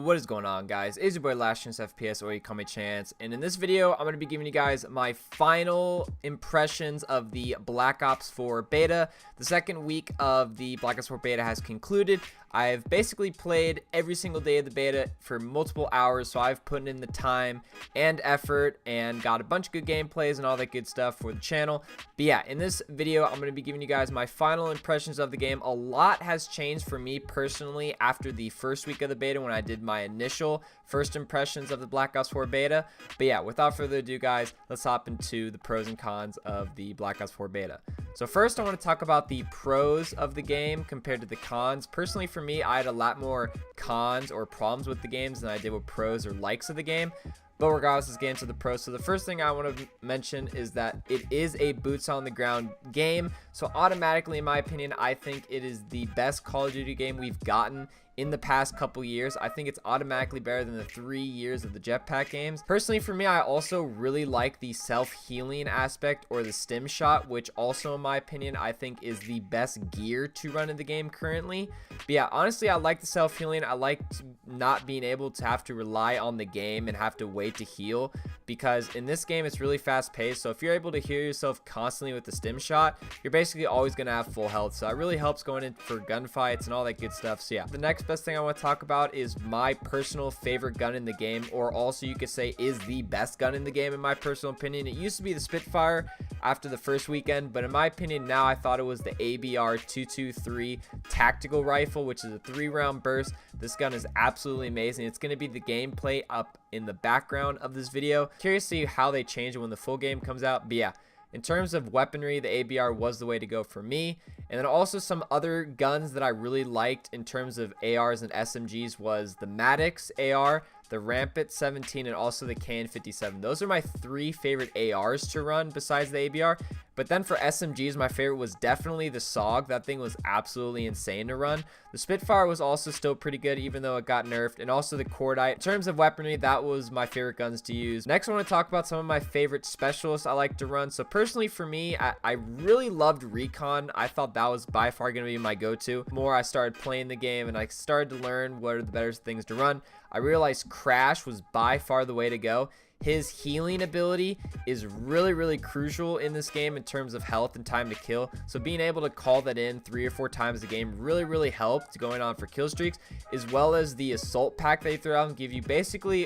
What is going on, guys? It's your boy LastChanceFPS, or you call me Chance, and in this video I'm going to be giving you guys my final impressions of the Black Ops 4 beta. The second week of the Black Ops 4 beta has concluded. I've basically played every single day of the beta for multiple hours, so I've put in the time and effort and got a bunch of good gameplays and all that good stuff for the channel. But yeah, in this video I'm going to be giving you guys my final impressions of the game. A lot has changed for me personally after the first week of the beta when I did my initial first impressions of the Black Ops 4 beta. But yeah, without further ado, guys, let's hop into the pros and cons of the Black Ops 4 beta. So first I want to talk about the pros of the game compared to the cons. Personally, for me, I had a lot more cons or problems with the games than I did with pros or likes of the game. But regardless, let's get into the pros. So the first thing I want to mention is that it is a boots on the ground game. So automatically, in my opinion, I think it is the best Call of Duty game we've gotten in the past couple years. I think it's automatically better than the 3 years of the jetpack games. Personally, for me, I also really like the self-healing aspect, or the stim shot, which also, in my opinion, I think is the best gear to run in the game currently. But yeah, honestly, I like the self-healing. I like not being able to have to rely on the game and have to wait to heal, because in this game it's really fast paced. So if you're able to heal yourself constantly with the stim shot, you're basically always going to have full health. So it really helps going in for gunfights and all that good stuff. So yeah, the next best thing I want to talk about is my personal favorite gun in the game, or also you could say is the best gun in the game in my personal opinion. It used to be the Spitfire after the first weekend, but in my opinion now I thought it was the ABR 223 tactical rifle, which is a 3-round burst. This gun is absolutely amazing. It's going to be the gameplay up in the background of this video. Curious to see how they change it when the full game comes out. But yeah, in terms of weaponry, the ABR was the way to go for me. And then also some other guns that I really liked in terms of ARs and SMGs was the Maddox AR, the Rampant 17, and also the KN57. Those are my 3 favorite ARs to run besides the ABR. But then for SMGs, my favorite was definitely the SOG. That thing was absolutely insane to run. The Spitfire was also still pretty good, even though it got nerfed. And also the Cordite. In terms of weaponry, that was my favorite guns to use. Next, I want to talk about some of my favorite specialists I like to run. So personally for me, I really loved Recon. I thought that was by far going to be my go-to. The more I started playing the game and I started to learn what are the better things to run, I realized Crash was by far the way to go. His healing ability is really crucial in this game in terms of health and time to kill. So being able to call that in 3 or 4 times a game really helped going on for kill streaks, as well as the assault pack they throw out and give you basically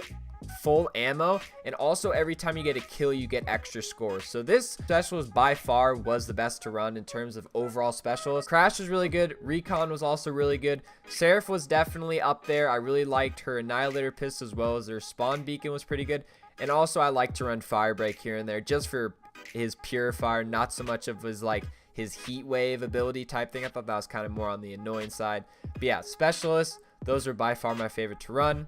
full ammo, and also every time you get a kill you get extra scores. So this specialist by far was the best to run in terms of overall specialist. Crash was really good. Recon was also really good. Seraph was definitely up there. I really liked her Annihilator pistol, as well as her spawn beacon was pretty good. And also I like to run Firebreak here and there just for his purifier, not so much of his his heat wave ability type thing. I thought that was kind of more on the annoying side. But yeah, specialists, those are by far my favorite to run.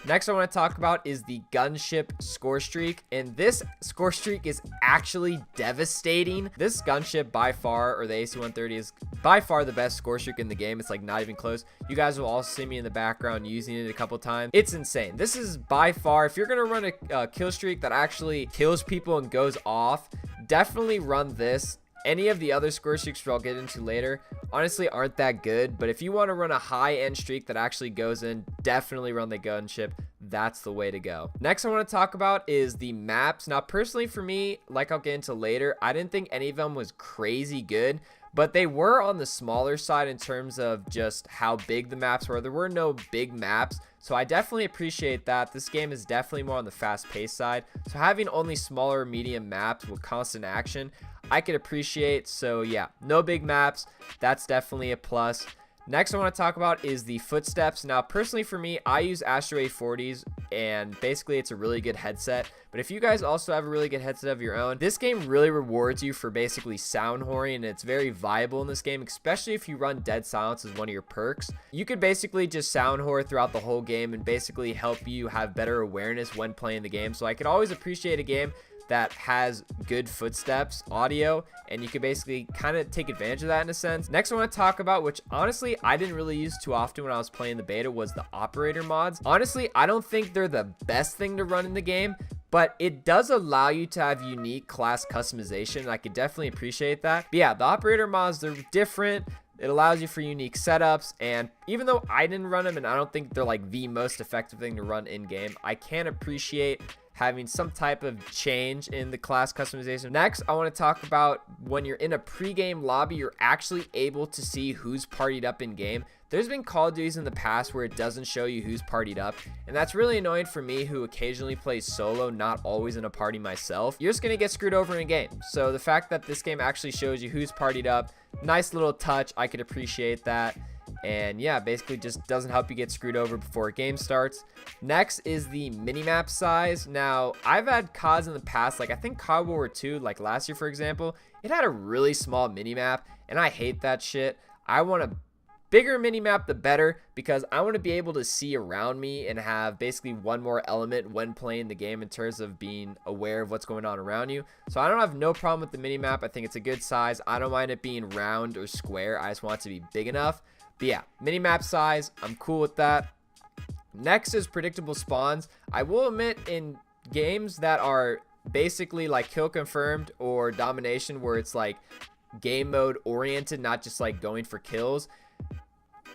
Next I want to talk about is the gunship score streak, and this score streak is actually devastating. This gunship by far, or the AC-130, is by far the best score streak in the game. It's like not even close. You guys will all see me in the background using it a couple times. It's insane. This is by far, if you're gonna run a kill streak that actually kills people and goes off, definitely run this. Any of the other score streaks, which I'll get into later, honestly aren't that good. But if you want to run a high-end streak that actually goes in, definitely run the gunship. That's the way to go. Next I want to talk about is the maps. Now personally for me, like I'll get into later, I didn't think any of them was crazy good, but they were on the smaller side in terms of just how big the maps were. There were no big maps, so I definitely appreciate that. This game is definitely more on the fast-paced side, so having only smaller medium maps with constant action, I could appreciate. So yeah, no big maps, that's definitely a plus. Next I want to talk about is the footsteps. Now personally for me, I use Astro A40s, and basically it's a really good headset. But if you guys also have a really good headset of your own, this game really rewards you for basically sound whoring, and it's very viable in this game, especially if you run dead silence as one of your perks. You could basically just sound whore throughout the whole game and basically help you have better awareness when playing the game. So I could always appreciate a game that has good footsteps audio, and you can basically kind of take advantage of that in a sense. Next I want to talk about, which honestly I didn't really use too often when I was playing the beta, was the operator mods. Honestly, I don't think they're the best thing to run in the game, but it does allow you to have unique class customization, and I could definitely appreciate that. But yeah, the operator mods, they're different. It allows you for unique setups, and even though I didn't run them and I don't think they're like the most effective thing to run in game, I can appreciate having some type of change in the class customization. Next, I want to talk about when you're in a pre-game lobby, you're actually able to see who's partied up in game. There's been Call of Duties in the past where it doesn't show you who's partied up, and that's really annoying for me who occasionally plays solo, not always in a party myself. You're just gonna get screwed over in a game. So the fact that this game actually shows you who's partied up, nice little touch, I could appreciate that. And yeah, basically just doesn't help you get screwed over before a game starts. Next is the minimap size. Now, I've had CODs in the past, like I think COD World War II, like last year for example, it had a really small minimap, and I hate that shit. I want a bigger minimap, the better, because I want to be able to see around me and have basically one more element when playing the game in terms of being aware of what's going on around you. So I don't have no problem with the minimap. I think it's a good size. I don't mind it being round or square. I just want it to be big enough. But yeah, minimap size, I'm cool with that. Next is predictable spawns. I will admit, in games that are basically like kill confirmed or domination, where it's like game mode oriented, not just like going for kills,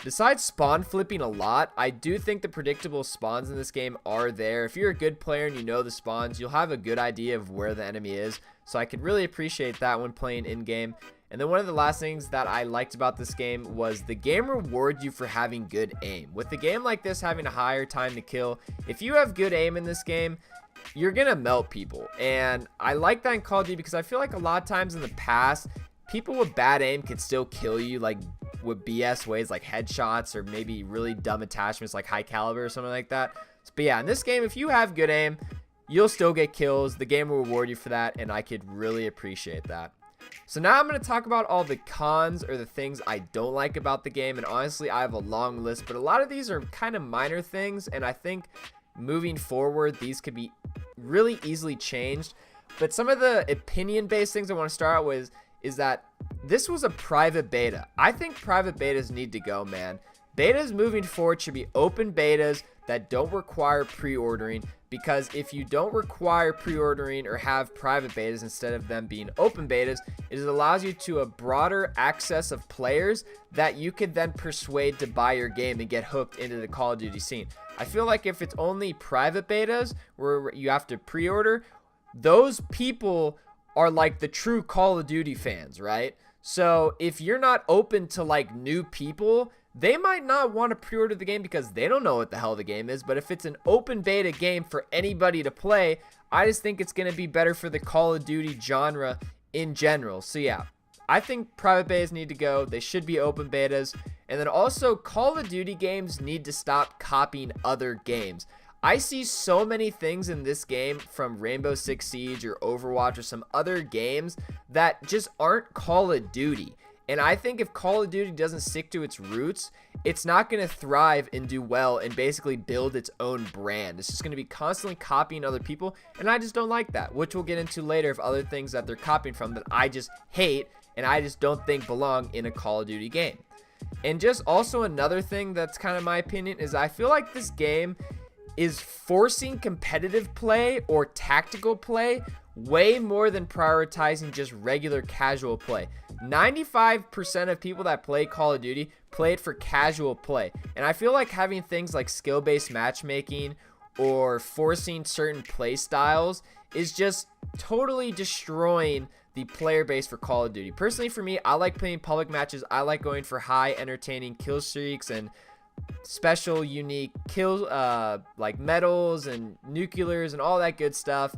besides spawn flipping a lot, I do think the predictable spawns in this game are there. If you're a good player and you know the spawns, you'll have a good idea of where the enemy is. So I could really appreciate that when playing in game. And then one of the last things that I liked about this game was the game rewards you for having good aim. With a game like this having a higher time to kill, if you have good aim in this game, you're gonna melt people. And I like that in Call of Duty because I feel like a lot of times in the past, people with bad aim could still kill you like with BS ways, like headshots or maybe really dumb attachments like high caliber or something like that. But yeah, in this game, if you have good aim, you'll still get kills. The game will reward you for that, and I could really appreciate that. So now I'm going to talk about all the cons or the things I don't like about the game, and honestly I have a long list, but a lot of these are kind of minor things, and I think moving forward these could be really easily changed. But some of the opinion based things I want to start out with is that this was a private beta. I think private betas need to go, man. Betas moving forward should be open betas that don't require pre-ordering, because if you don't require pre-ordering or have private betas instead of them being open betas, it allows you to a broader access of players that you could then persuade to buy your game and get hooked into the Call of Duty scene. I feel like if it's only private betas where you have to pre-order, those people are like the true Call of Duty fans, right? So if you're not open to like new people, they might not want to pre-order the game because they don't know what the hell the game is. But if it's an open beta game for anybody to play, I just think it's going to be better for the Call of Duty genre in general. So yeah, I think private betas need to go. They should be open betas. And then also, Call of Duty games need to stop copying other games. I see so many things in this game from Rainbow Six Siege or Overwatch or some other games that just aren't Call of Duty. And I think if Call of Duty doesn't stick to its roots, it's not going to thrive and do well and basically build its own brand. It's just going to be constantly copying other people, and I just don't like that, which we'll get into later of other things that they're copying from that I just hate and I just don't think belong in a Call of Duty game. And just also another thing that's kind of my opinion is I feel like this game is forcing competitive play or tactical play way more than prioritizing just regular casual play. 95% of people that play Call of Duty play it for casual play, and I feel like having things like skill-based matchmaking or forcing certain play styles is just totally destroying the player base for Call of Duty. Personally, for me, I like playing public matches. I like going for high entertaining kill streaks and special unique kills, like medals and nuclears and all that good stuff.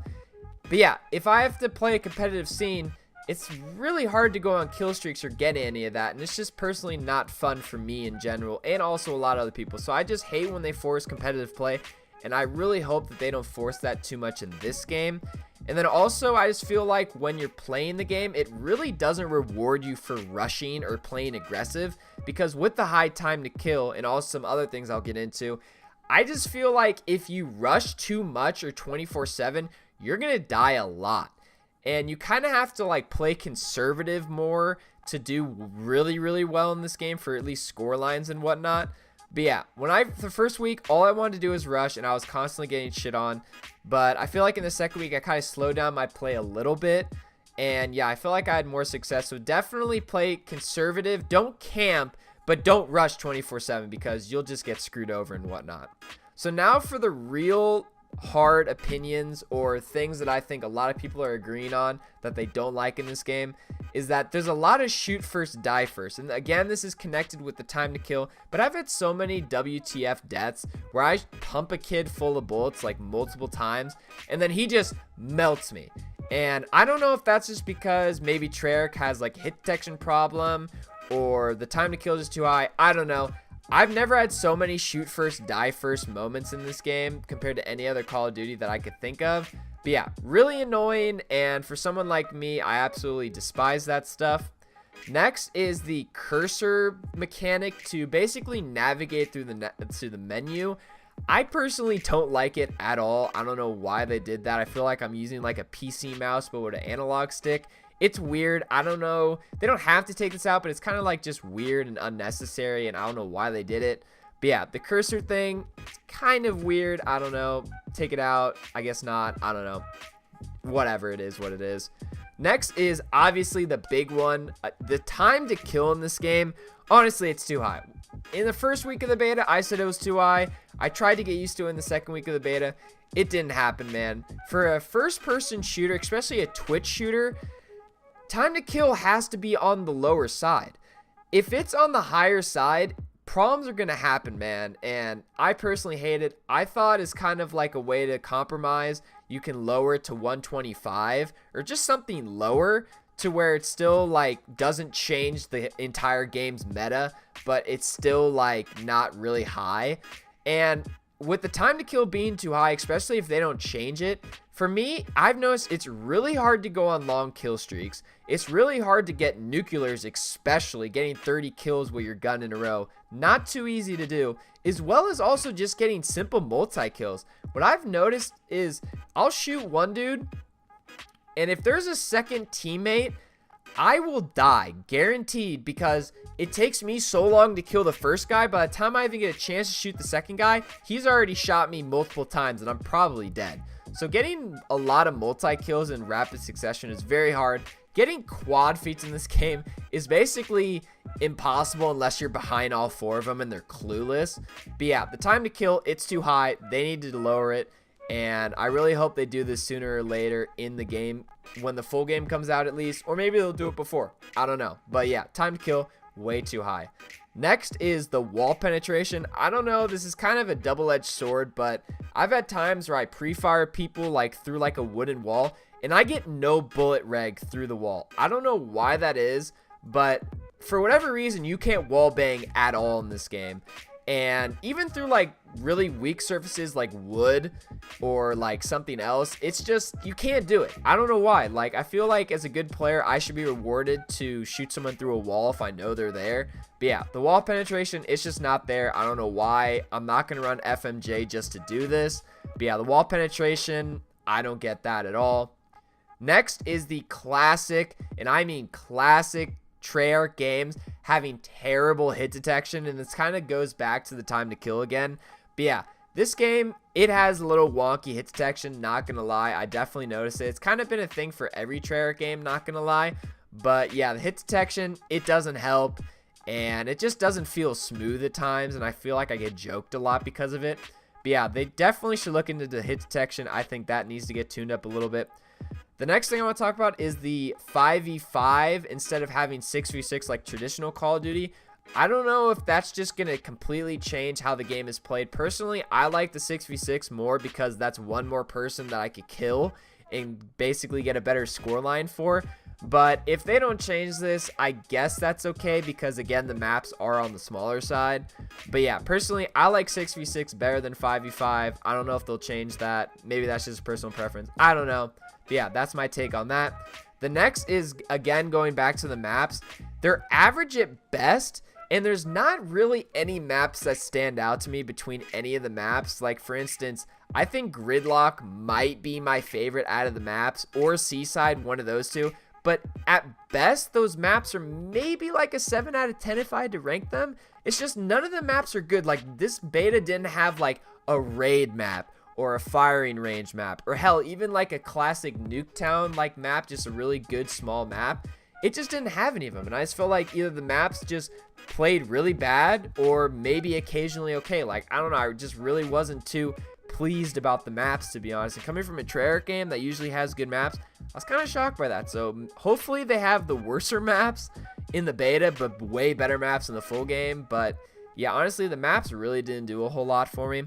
But yeah, if I have to play a competitive scene, it's really hard to go on kill streaks or get any of that, and it's just personally not fun for me in general, and also a lot of other people. So I just hate when they force competitive play, and I really hope that they don't force that too much in this game. And then also, I just feel like when you're playing the game, it really doesn't reward you for rushing or playing aggressive, because with the high time to kill and also some other things I'll get into, I just feel like if you rush too much or 24/7, you're gonna die a lot. And you kind of have to like play conservative more to do really, really well in this game for at least score lines and whatnot. But yeah, the first week, all I wanted to do was rush, and I was constantly getting shit on. But I feel like in the second week, I kind of slowed down my play a little bit. And yeah, I feel like I had more success. So definitely play conservative. Don't camp, but don't rush 24/7 because you'll just get screwed over and whatnot. So now for the real hard opinions or things that I think a lot of people are agreeing on that they don't like in this game is that there's a lot of shoot first, die first. And again, this is connected with the time to kill, but I've had so many WTF deaths where I pump a kid full of bullets like multiple times and then he just melts me. And I don't know if that's just because maybe Treyarch has like a hit detection problem or the time to kill is too high. I don't know. I've never had so many shoot first, die first moments in this game compared to any other Call of Duty that I could think of. But yeah, really annoying, and for someone like me, I absolutely despise that stuff. Next is the cursor mechanic to basically navigate through the menu. I personally don't like it at all. I don't know why they did that. I feel like I'm using like a PC mouse but with an analog stick. It's weird. I don't know. They don't have to take this out, but it's kind of like just weird and unnecessary, and I don't know why they did it. But yeah, the cursor thing, it's kind of weird. I don't know. Take it out. I guess not. I don't know. Whatever, it is what it is. Next is obviously the big one. The time to kill in this game, honestly, it's too high. In the first week of the beta, I said it was too high. I tried to get used to it in the second week of the beta. It didn't happen, man. For a first-person shooter, especially a Twitch shooter, time to kill has to be on the lower side. If it's on the higher side, problems are going to happen, man. And I personally hate it. I thought it's kind of like a way to compromise. You can lower it to 125 or just something lower to where it still like doesn't change the entire game's meta, but it's still like not really high. And with the time to kill being too high, especially if they don't change it, for me, I've noticed it's really hard to go on long kill streaks. It's really hard to get nuclears, especially getting 30 kills with your gun in a row. Not too easy to do, as well as also just getting simple multi-kills. What I've noticed is I'll shoot one dude, and if there's a second teammate, I will die, guaranteed, because it takes me so long to kill the first guy. By the time I even get a chance to shoot the second guy, he's already shot me multiple times, and I'm probably dead. So getting a lot of multi-kills in rapid succession is very hard. Getting quad feats in this game is basically impossible unless you're behind all four of them and they're clueless. But yeah, the time to kill, it's too high. They need to lower it. And I really hope they do this sooner or later in the game, when the full game comes out at least. Or maybe they'll do it before. I don't know. But yeah, time to kill, way too high. Next is the wall penetration. I don't know, this is kind of a double-edged sword, but I've had times where I pre-fire people like through like a wooden wall, and I get no bullet reg through the wall. I don't know why that is, but for whatever reason, you can't wall bang at all in this game. And even through like really weak surfaces like wood or like something else, it's just, you can't do it. I don't know why. Like, I feel like as a good player, I should be rewarded to shoot someone through a wall if I know they're there. But yeah, the wall penetration, it's just not there. I don't know why. I'm not going to run FMJ just to do this. But yeah, the wall penetration, I don't get that at all. Next is the classic, and I mean classic, Treyarch games having terrible hit detection, and this kind of goes back to the time to kill again. But yeah, this game, it has a little wonky hit detection, not gonna lie. I definitely noticed it. It's kind of been a thing for every Treyarch game, not gonna lie. But yeah, the hit detection, it doesn't help, and it just doesn't feel smooth at times, and I feel like I get joked a lot because of it. But yeah, they definitely should look into the hit detection. I think that needs to get tuned up a little bit. The next thing I want to talk about is the 5v5 instead of having 6v6 like traditional Call of Duty. I don't know if that's just going to completely change how the game is played. Personally, I like the 6v6 more because that's one more person that I could kill and basically get a better scoreline for. But if they don't change this, I guess that's okay because, again, the maps are on the smaller side. But yeah, personally, I like 6v6 better than 5v5. I don't know if they'll change that. Maybe that's just personal preference. I don't know. But yeah, that's my take on that. The next is, again, going back to the maps. They're average at best, and there's not really any maps that stand out to me between any of the maps. Like, for instance, I think Gridlock might be my favorite out of the maps, or Seaside, one of those two. But at best, those maps are maybe like a 7 out of 10 if I had to rank them. It's just none of the maps are good. Like, this beta didn't have like a raid map or a firing range map, or hell, even like a classic Nuketown like map, just a really good small map. It just didn't have any of them, and I just felt like either the maps just played really bad or maybe occasionally okay. Like, I don't know, I just really wasn't too pleased about the maps, to be honest. And coming from a Treyarch game that usually has good maps, I was kind of shocked by that. So hopefully they have the worser maps in the beta, but way better maps in the full game. But yeah, honestly, the maps really didn't do a whole lot for me.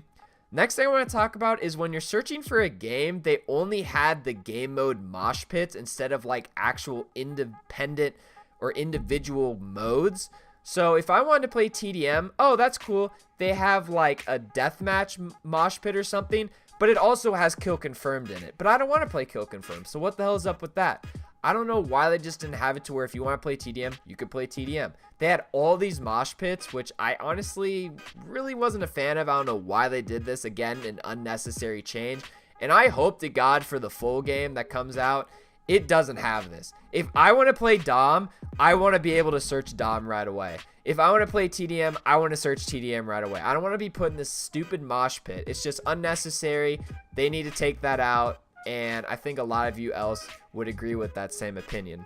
Next thing I want to talk about is when you're searching for a game, they only had the game mode mosh pits instead of like actual independent or individual modes. So if I wanted to play TDM, oh, that's cool. They have like a deathmatch mosh pit or something, but it also has kill confirmed in it. But I don't want to play kill confirmed. So what the hell is up with that? I don't know why they just didn't have it to where if you want to play TDM, you could play TDM. They had all these mosh pits, which I honestly really wasn't a fan of. I don't know why they did this. Again, an unnecessary change. And I hope to God for the full game that comes out, it doesn't have this. If I want to play Dom, I want to be able to search Dom right away. If I want to play TDM, I want to search TDM right away. I don't want to be put in this stupid mosh pit. It's just unnecessary. They need to take that out. And I think a lot of you else would agree with that same opinion.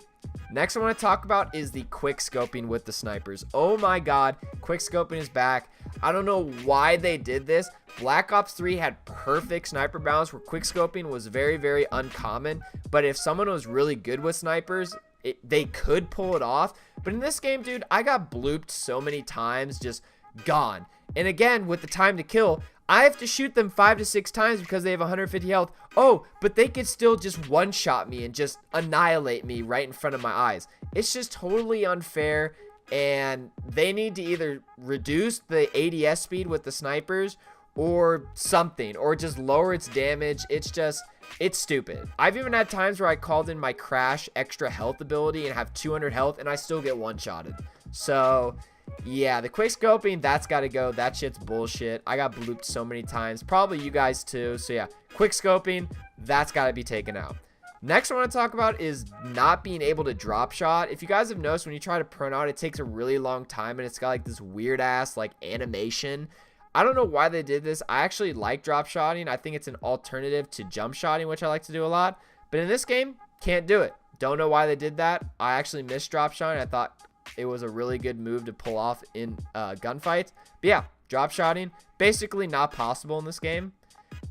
Next I want to talk about is the quick scoping with the snipers. Oh my god, quick scoping is back. I don't know why they did this. Black Ops 3 had perfect sniper balance where quick scoping was very, very uncommon. But if someone was really good with snipers, they could pull it off. But in this game, dude, I got blooped so many times, just gone. And again, with the time to kill, I have to shoot them 5 to 6 times because they have 150 health. Oh, but they could still just one-shot me and just annihilate me right in front of my eyes. It's just totally unfair, and they need to either reduce the ADS speed with the snipers or something, or just lower its damage. It's stupid. I've even had times where I called in my crash extra health ability and have 200 health, and I still get one-shotted. So yeah, the quick scoping, that's got to go. That shit's bullshit. I got blooped so many times. Probably you guys too. So yeah, quick scoping, that's got to be taken out. Next I want to talk about is not being able to drop shot. If you guys have noticed, when you try to print out, it takes a really long time, and it's got like this weird ass like animation. I don't know why they did this. I actually like drop shotting. I think it's an alternative to jump shotting, which I like to do a lot. But in this game, can't do it. Don't know why they did that. I actually missed drop shotting. I thought it was a really good move to pull off in gunfights. But yeah, drop shotting, basically not possible in this game.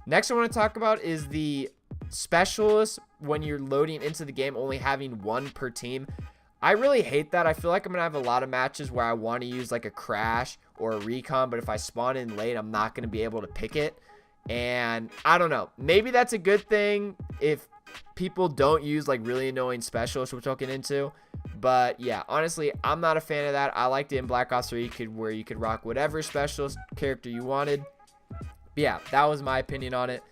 Next I want to talk about is the specialists when you're loading into the game, only having one per team. I really hate that. I feel like I'm going to have a lot of matches where I want to use like a crash or a recon, but if I spawn in late, I'm not going to be able to pick it. And I don't know. Maybe that's a good thing if people don't use like really annoying specialists, which I'll get into. But yeah, honestly, I'm not a fan of that. I liked it in Black Ops 3 where you could rock whatever specialist character you wanted. But yeah, that was my opinion on it.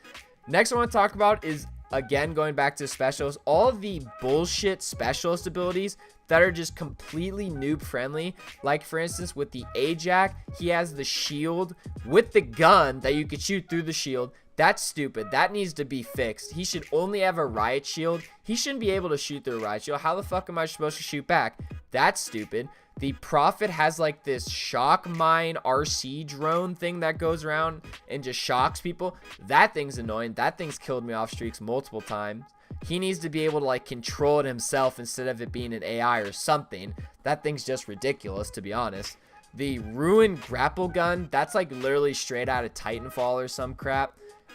Next I want to talk about is, again, going back to specialists, all of the bullshit specialist abilities that are just completely noob friendly. Like for instance, with the Ajax, he has the shield with the gun that you could shoot through the shield. That's stupid. That needs to be fixed. He should only have a riot shield. He shouldn't be able to shoot through a riot shield. How the fuck am I supposed to shoot back? That's stupid. The Prophet has like this shock mine RC drone thing that goes around and just shocks people. That thing's annoying. That thing's killed me off streaks multiple times. He needs to be able to like control it himself instead of it being an AI or something. That thing's just ridiculous, to be honest. The Ruin grapple gun, that's like literally straight out of Titanfall or some crap.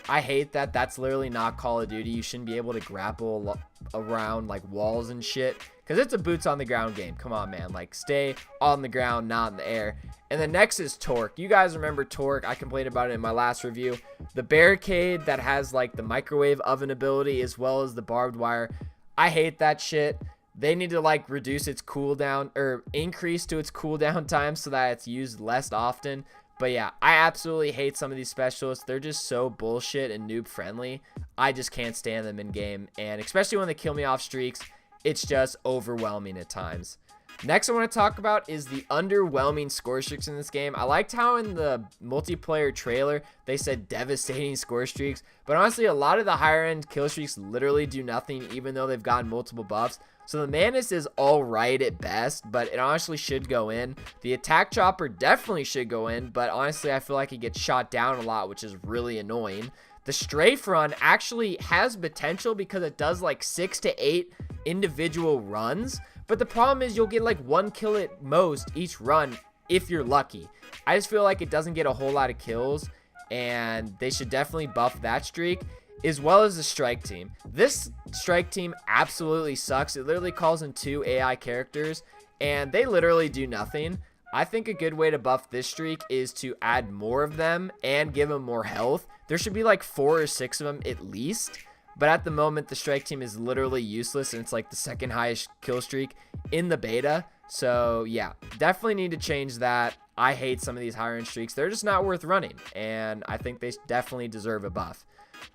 I hate that. That's literally not Call of Duty. You shouldn't be able to grapple around like walls and shit, because it's a boots on the ground game. Come on, man. Like, stay on the ground, not in the air. And the next is Torque. You guys remember Torque. I complained about it in my last review. The barricade that has like the microwave oven ability as well as the barbed wire. I hate that shit. They need to like reduce its cooldown or increase to its cooldown time so that it's used less often. But yeah, I absolutely hate some of these specialists. They're just so bullshit and noob friendly. I just can't stand them in game. And especially when they kill me off streaks, it's just overwhelming at times. Next I want to talk about is the underwhelming score streaks in this game. I liked how in the multiplayer trailer they said devastating score streaks. But honestly, a lot of the higher end kill streaks literally do nothing even though they've gotten multiple buffs. So the Mantis is alright at best, but it honestly should go in. The attack chopper definitely should go in, but honestly I feel like it gets shot down a lot, which is really annoying. The strafe run actually has potential because it does like 6 to 8 individual runs, but the problem is you'll get like 1 kill at most each run if you're lucky. I just feel like it doesn't get a whole lot of kills, and they should definitely buff that streak, as well as the strike team. This strike team absolutely sucks. It literally calls in 2 AI characters, and they literally do nothing. I think a good way to buff this streak is to add more of them and give them more health. There should be like 4 or 6 of them at least, but at the moment the strike team is literally useless, and it's like the second highest kill streak in the beta. So yeah, definitely need to change that. I hate some of these higher end streaks. They're just not worth running, and I think they definitely deserve a buff.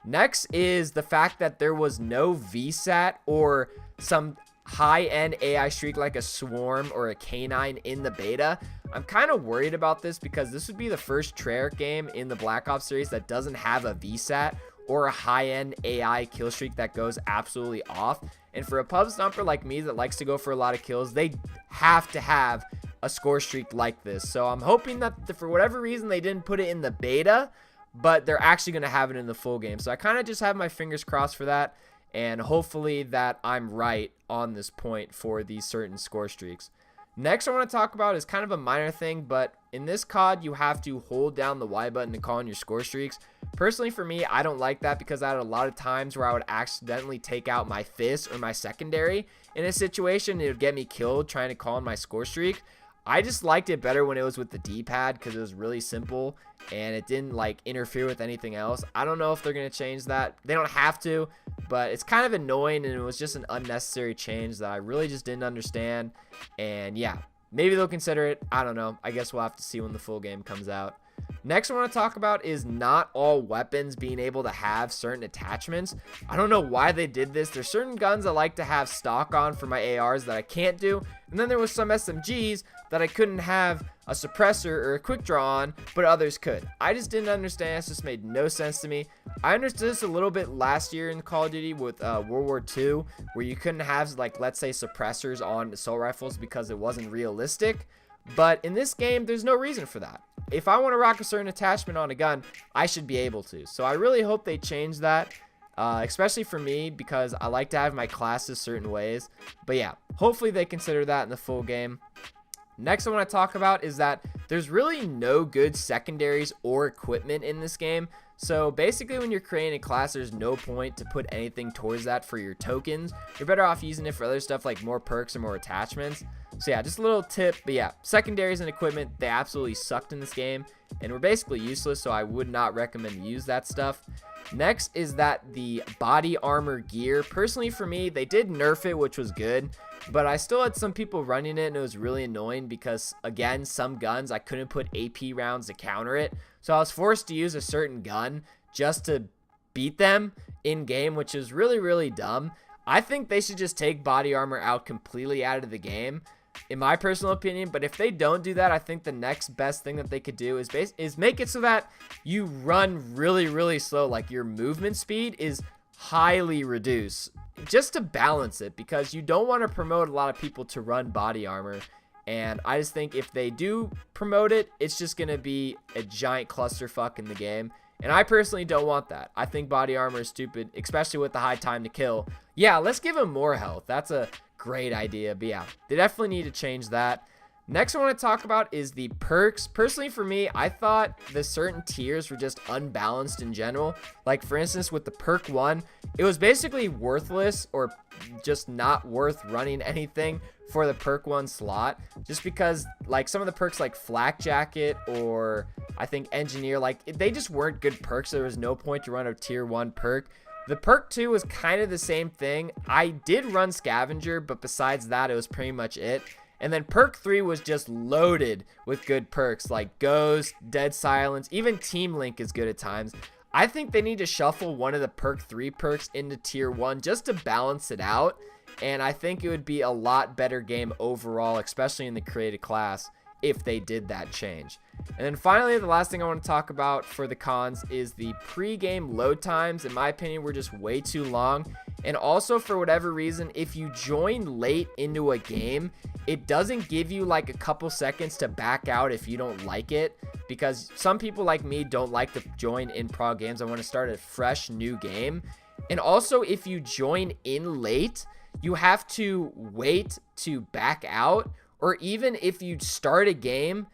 Next is the fact that there was no VSAT or some high-end AI streak like a Swarm or a Canine in the beta. I'm kind of worried about this because this would be the first Treyarch game in the Black Ops series that doesn't have a VSAT or a high-end AI kill streak that goes absolutely off. And for a pub stomper like me that likes to go for a lot of kills, they have to have a score streak like this. So I'm hoping that for whatever reason they didn't put it in the beta, but they're actually going to have it in the full game. So I kind of just have my fingers crossed for that, and hopefully that I'm right on this point for these certain score streaks. Next I want to talk about is kind of a minor thing, but in this COD you have to hold down the Y button to call in your score streaks. Personally for me, I don't like that because I had a lot of times where I would accidentally take out my fist or my secondary in a situation. It would get me killed trying to call in my score streak. I just liked it better when it was with the D-pad because it was really simple and it didn't like interfere with anything else. I don't know if they're going to change that. They don't have to, but it's kind of annoying, and it was just an unnecessary change that I really just didn't understand. And yeah, maybe they'll consider it. I don't know. I guess we'll have to see when the full game comes out. Next I want to talk about is not all weapons being able to have certain attachments. I don't know why they did this. There's certain guns I like to have stock on for my ARs that I can't do, and then there was some SMGs that I couldn't have a suppressor or a quick draw on, but others could. I just didn't understand. It just made no sense to me. I understood this a little bit last year in Call of Duty with World War II, where you couldn't have, like, let's say suppressors on assault rifles because it wasn't realistic. But in this game, there's no reason for that. If I want to rock a certain attachment on a gun, I should be able to. So I really hope they change that, especially for me, because I like to have my classes certain ways. But yeah, hopefully they consider that in the full game. Next I want to talk about is that there's really no good secondaries or equipment in this game. So basically when you're creating a class, there's no point to put anything towards that for your tokens. You're better off using it for other stuff like more perks or more attachments. So yeah, just a little tip. But yeah, secondaries and equipment, they absolutely sucked in this game and were basically useless, so I would not recommend to use that stuff. Next is that the body armor gear, personally for me, they did nerf it, which was good, but I still had some people running it and it was really annoying because, again, some guns I couldn't put AP rounds to counter it, so I was forced to use a certain gun just to beat them in game, which is really, really dumb. I think they should just take body armor out completely out of the game, in my personal opinion. But if they don't do that, I think the next best thing that they could do is make it so that you run really, really slow, like your movement speed is highly reduced, just to balance it, because you don't want to promote a lot of people to run body armor. And I just think if they do promote it, it's just gonna be a giant clusterfuck in the game, and I personally don't want that. I think body armor is stupid, especially with the high time to kill. Yeah, let's give him more health. That's a great idea. But yeah, they definitely need to change that. Next I want to talk about is the perks. Personally for me, I thought the certain tiers were just unbalanced in general. Like for instance with the perk 1, it was basically worthless or just not worth running anything for the perk 1 slot, just because like some of the perks like flak jacket or I think engineer, like they just weren't good perks. So there was no point to run a tier 1 perk. The perk 2 was kind of the same thing. I did run scavenger, but besides that it was pretty much it. And then perk 3 was just loaded with good perks like Ghost, Dead Silence, even Team Link is good at times. I think they need to shuffle one of the perk 3 perks into tier 1 just to balance it out. And I think it would be a lot better game overall, especially in the creative class, if they did that change. And then finally, the last thing I want to talk about for the cons is the pre-game load times. In my opinion, were just way too long. And also, for whatever reason, if you join late into a game, it doesn't give you like a couple seconds to back out if you don't like it, because some people like me don't like to join in prog games. I want to start a fresh new game. And also, if you join in late, you have to wait to back out, or even if you start a game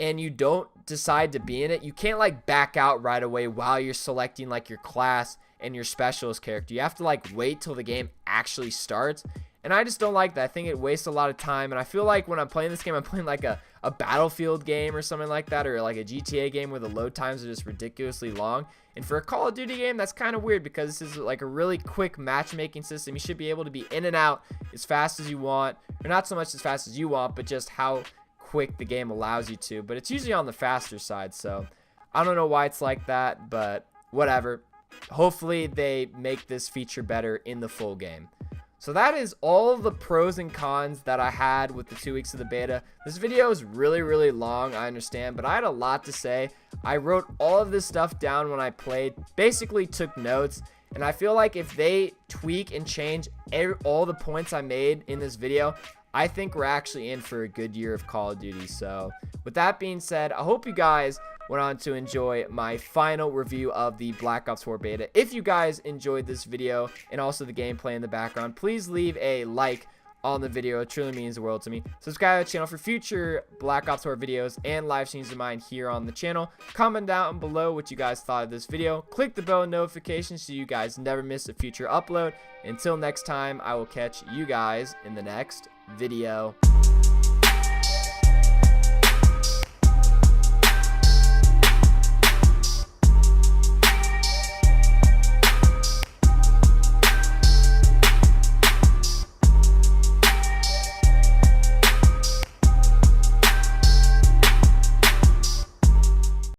and you don't decide to be in it, you can't like back out right away while you're selecting like your class and your specialist character. You have to like wait till the game actually starts, and I just don't like that. I think it wastes a lot of time, and I feel like when I'm playing this game, I'm playing like a Battlefield game or something like that, or like a GTA game where the load times are just ridiculously long. And for a Call of Duty game, that's kind of weird, because this is like a really quick matchmaking system. You should be able to be in and out as fast as you want, or not so much as fast as you want, but just how quick the game allows you to. But it's usually on the faster side, so I don't know why it's like that, but whatever. Hopefully they make this feature better in the full game. So that is all of the pros and cons that I had with the 2 weeks of the beta. This video is really long, I understand, but I had a lot to say. I wrote all of this stuff down when I played, basically took notes, and I feel like if they tweak and change all the points I made in this video, I think we're actually in for a good year of Call of Duty. So with that being said, I hope you guys went on to enjoy my final review of the Black Ops 4 beta. If you guys enjoyed this video and also the gameplay in the background, please leave a like on the video. It truly means the world to me. Subscribe to the channel for future Black Ops 4 videos and live streams of mine here on the channel. Comment down below what you guys thought of this video. Click the bell notifications so you guys never miss a future upload. Until next time, I will catch you guys in the next video.